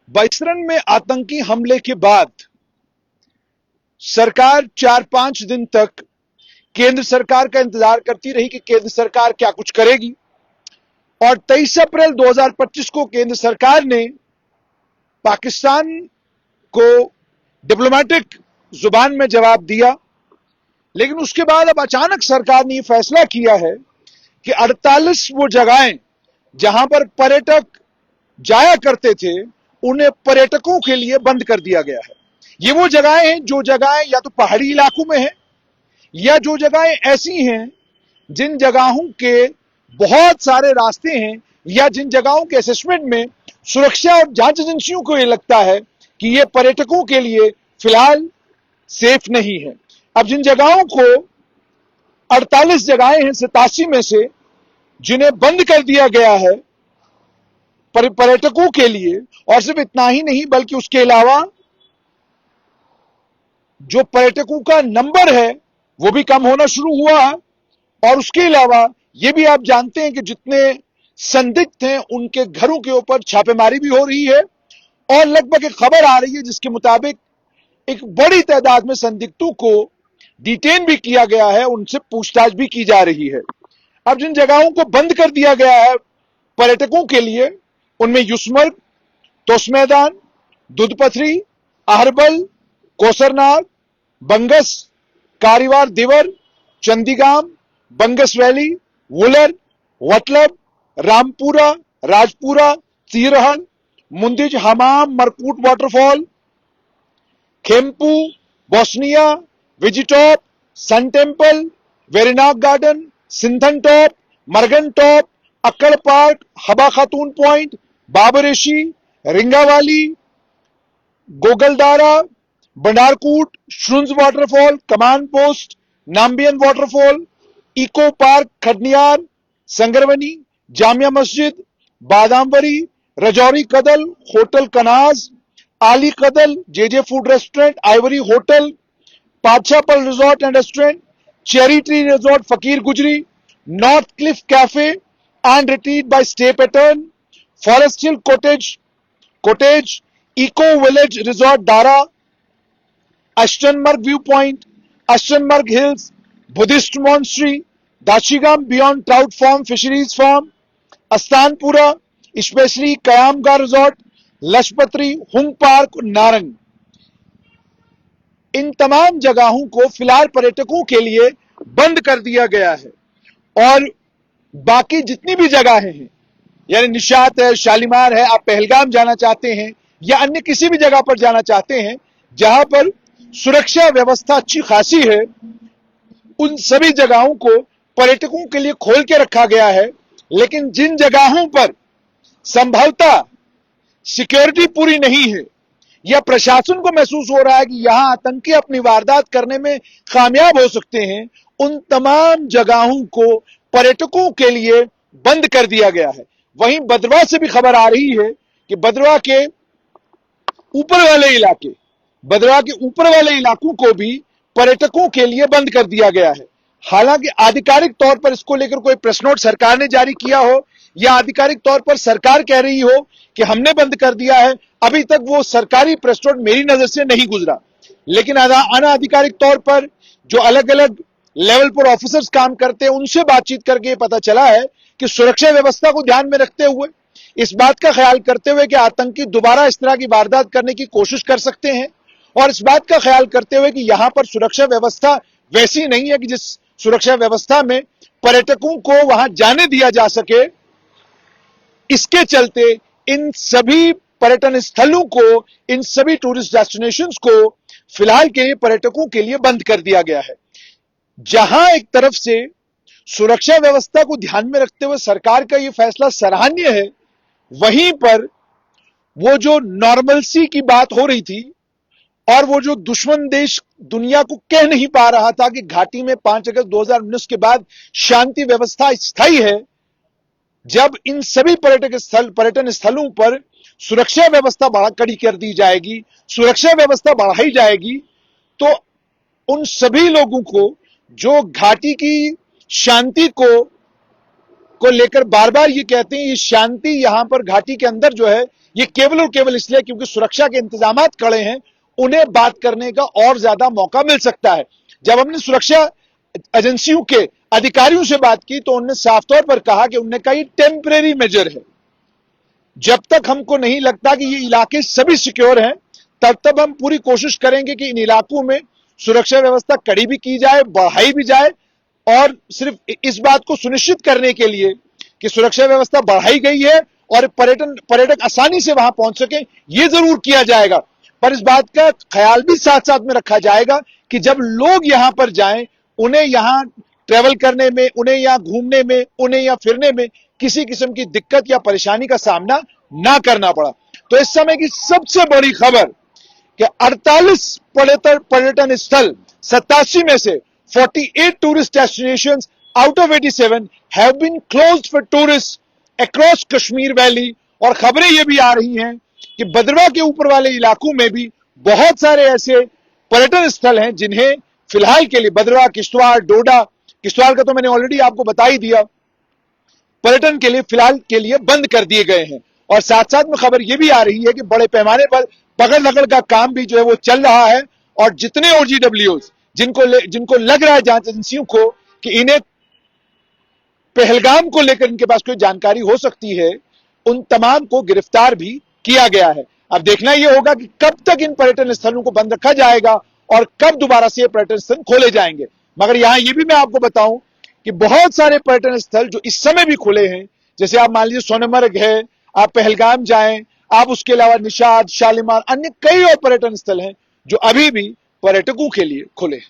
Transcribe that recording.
बैसरन में आतंकी हमले के बाद सरकार 4-5 दिन तक केंद्र सरकार का इंतजार करती रही कि केंद्र सरकार क्या कुछ करेगी। और 23 अप्रैल 2025 को केंद्र सरकार ने पाकिस्तान को डिप्लोमेटिक जुबान में जवाब दिया। लेकिन उसके बाद अब अचानक सरकार ने यह फैसला किया है कि 48 वो जगहें जहां पर पर्यटक जाया करते थे उन्हें पर्यटकों के लिए बंद कर दिया गया है। ये वो जगहें हैं जो जगहें या तो पहाड़ी इलाकों में हैं या जो जगहें ऐसी हैं जिन जगहों के बहुत सारे रास्ते हैं या जिन जगहों के असेसमेंट में सुरक्षा और जांच एजेंसियों को यह लगता है कि ये पर्यटकों के लिए फिलहाल सेफ नहीं है। अब जिन जगहों को 48 जगहें हैं 87 में से जिन्हें बंद कर दिया गया है पर्यटकों के लिए, और सिर्फ इतना ही नहीं बल्कि उसके अलावा जो पर्यटकों का नंबर है वो भी कम होना शुरू हुआ है। और उसके अलावा ये भी आप जानते हैं कि जितने संदिग्ध हैं उनके घरों के ऊपर छापेमारी भी हो रही है और लगभग एक खबर आ रही है जिसके मुताबिक एक बड़ी तादाद में संदिग्धों को डिटेन भी किया गया है, उनसे पूछताछ भी की जा रही है। अब जिन जगहों को बंद कर दिया गया है पर्यटकों के लिए उनमें Yusmarg, Tosa Maidan, Doodhpathri, Aharbal, Kausarnag, Bangus, Kariwar Diwar, Chandigam, Bangus valley, Wular, Watlab, Rampura, Rajpura, Tirhan, Mundij, Hamam, Markoot waterfall, Khempu, Bosnia, Vijitop, sun temple, Verinag garden, Sinthan top, Margan top, Akkad park, Haba Khatoon point, Babareshi, Ringawali, Gogaldara, Bandarkoot, Shrunz waterfall, Kaman post, Nambian waterfall, eco park Khadniyar, Sangarwani, Jamia Masjid, Badamwari, Rajouri Kadal, hotel Kanaz, Ali Kadal, JJ food restaurant, ivory hotel, Padshahpal resort and restaurant, cherry tree resort Fakir Gujri, north cliff cafe and retreat by stay pattern, forest hill cottage, eco village resort Dara, Ashtanmarg view point, Ashtanmarg hills, Buddhist monastery, Dachigam beyond trout farm fisheries farm, Astanpura, specially Kayamga resort, Lashpatri, Hung park, Narang. इन तमाम जगहों को फिलहाल पर्यटकों के लिए बंद कर दिया गया है। और बाकी जितनी भी जगहें हैं यानी निशात है, शालीमार है, आप पहलगाम जाना चाहते हैं या अन्य किसी भी जगह पर जाना चाहते हैं जहां पर सुरक्षा व्यवस्था अच्छी खासी है, उन सभी जगहों को पर्यटकों के लिए खोल के रखा गया है। लेकिन जिन जगहों पर संभवतः सिक्योरिटी पूरी नहीं है या प्रशासन को महसूस हो रहा है कि यहां आतंकी अपनी वारदात करने में कामयाब हो सकते हैं, उन तमाम जगहों को पर्यटकों के लिए बंद कर दिया गया है। वहीं भद्रवाह से भी खबर आ रही है कि भद्रवाह के ऊपर वाले इलाकों को भी पर्यटकों के लिए बंद कर दिया गया है। हालांकि आधिकारिक तौर पर इसको लेकर कोई प्रेस नोट सरकार ने जारी किया हो या आधिकारिक तौर पर सरकार कह रही हो कि हमने बंद कर दिया है, अभी तक वो सरकारी प्रेस नोट मेरी नजर से नहीं गुजरा। लेकिन अनाधिकारिक तौर पर जो अलग अलग लेवल पर ऑफिसर्स काम करते हैं उनसे बातचीत करके पता चला है कि सुरक्षा व्यवस्था को ध्यान में रखते हुए, इस बात का ख्याल करते हुए कि आतंकी दोबारा इस तरह की वारदात करने की कोशिश कर सकते हैं और इस बात का ख्याल करते हुए कि यहां पर सुरक्षा व्यवस्था वैसी नहीं है कि जिस सुरक्षा व्यवस्था में पर्यटकों को वहां जाने दिया जा सके, इसके चलते इन सभी पर्यटन स्थलों को, इन सभी टूरिस्ट डेस्टिनेशंस को फिलहाल के लिए पर्यटकों के लिए बंद कर दिया गया है। जहां एक तरफ से सुरक्षा व्यवस्था को ध्यान में रखते हुए सरकार का यह फैसला सराहनीय है, वहीं पर वो जो नॉर्मलसी की बात हो रही थी और वो जो दुश्मन देश दुनिया को कह नहीं पा रहा था कि घाटी में 5 अगस्त 2019 के बाद शांति व्यवस्था स्थायी है, जब इन सभी पर्यटन स्थलों पर सुरक्षा व्यवस्था कड़ी कर दी जाएगी, सुरक्षा व्यवस्था बढ़ाई जाएगी, तो उन सभी लोगों को जो घाटी की शांति को लेकर बार बार ये कहते हैं, ये शांति यहां पर घाटी के अंदर जो है ये केवल और केवल इसलिए क्योंकि सुरक्षा के इंतजाम कड़े हैं, उन्हें बात करने का और ज्यादा मौका मिल सकता है। जब हमने सुरक्षा एजेंसियों के अधिकारियों से बात की तो उन्होंने साफ तौर पर कहा कि उन्होंने कहा ये टेम्परेरी मेजर है, जब तक हमको नहीं लगता कि ये इलाके सभी सिक्योर हैं तब तक हम पूरी कोशिश करेंगे कि इन इलाकों में सुरक्षा व्यवस्था कड़ी भी की जाए, बढ़ाई भी जाए, और सिर्फ इस बात को सुनिश्चित करने के लिए कि सुरक्षा व्यवस्था बढ़ाई गई है और पर्यटक आसानी से वहां पहुंच सके, ये जरूर किया जाएगा। पर इस बात का ख्याल भी साथ साथ में रखा जाएगा कि जब लोग यहां पर जाएं, उन्हें यहां ट्रेवल करने में, उन्हें यहां घूमने में, उन्हें यहां फिरने में किसी किस्म की दिक्कत या परेशानी का सामना ना करना पड़ा। तो इस समय की सबसे बड़ी खबर कि 48 पर्यटन स्थल 87 में से 48 tourist destinations out of 87 have been closed for tourist across Kashmir valley. और खबरें ये भी आ रही हैं कि भद्रवाह के ऊपर वाले इलाकों में भी बहुत सारे ऐसे पर्यटन स्थल हैं जिन्हें फिलहाल के लिए भद्रवाह, किश्तवाड़, डोडा, किश्तवाड़ का तो मैंने ऑलरेडी आपको बता ही दिया, पर्यटन के लिए फिलहाल के लिए बंद कर दिए गए हैं। और साथ साथ में खबर यह भी आ रही है कि बड़े पैमाने पर पकड़ दकड़ का काम भी जो है वो चल रहा है, और जितने ओजीडब्ल्यूज जिनको लग रहा है जांच एजेंसियों को कि इन्हें पहलगाम को लेकर इनके पास कोई जानकारी हो सकती है, उन तमाम को गिरफ्तार भी किया गया है। अब देखना यह होगा कि कब तक इन पर्यटन स्थलों को बंद रखा जाएगा और कब दोबारा से ये पर्यटन स्थल खोले जाएंगे। मगर यहां यह भी मैं आपको बताऊं कि बहुत सारे पर्यटन स्थल जो इस समय भी खुले हैं, जैसे आप मान लीजिए सोनमर्ग है, आप पहलगाम जाएं, आप उसके अलावा निशाद, शालीमार, अन्य कई और पर्यटन स्थल हैं जो अभी भी पर्यटकों के लिए खुले हैं।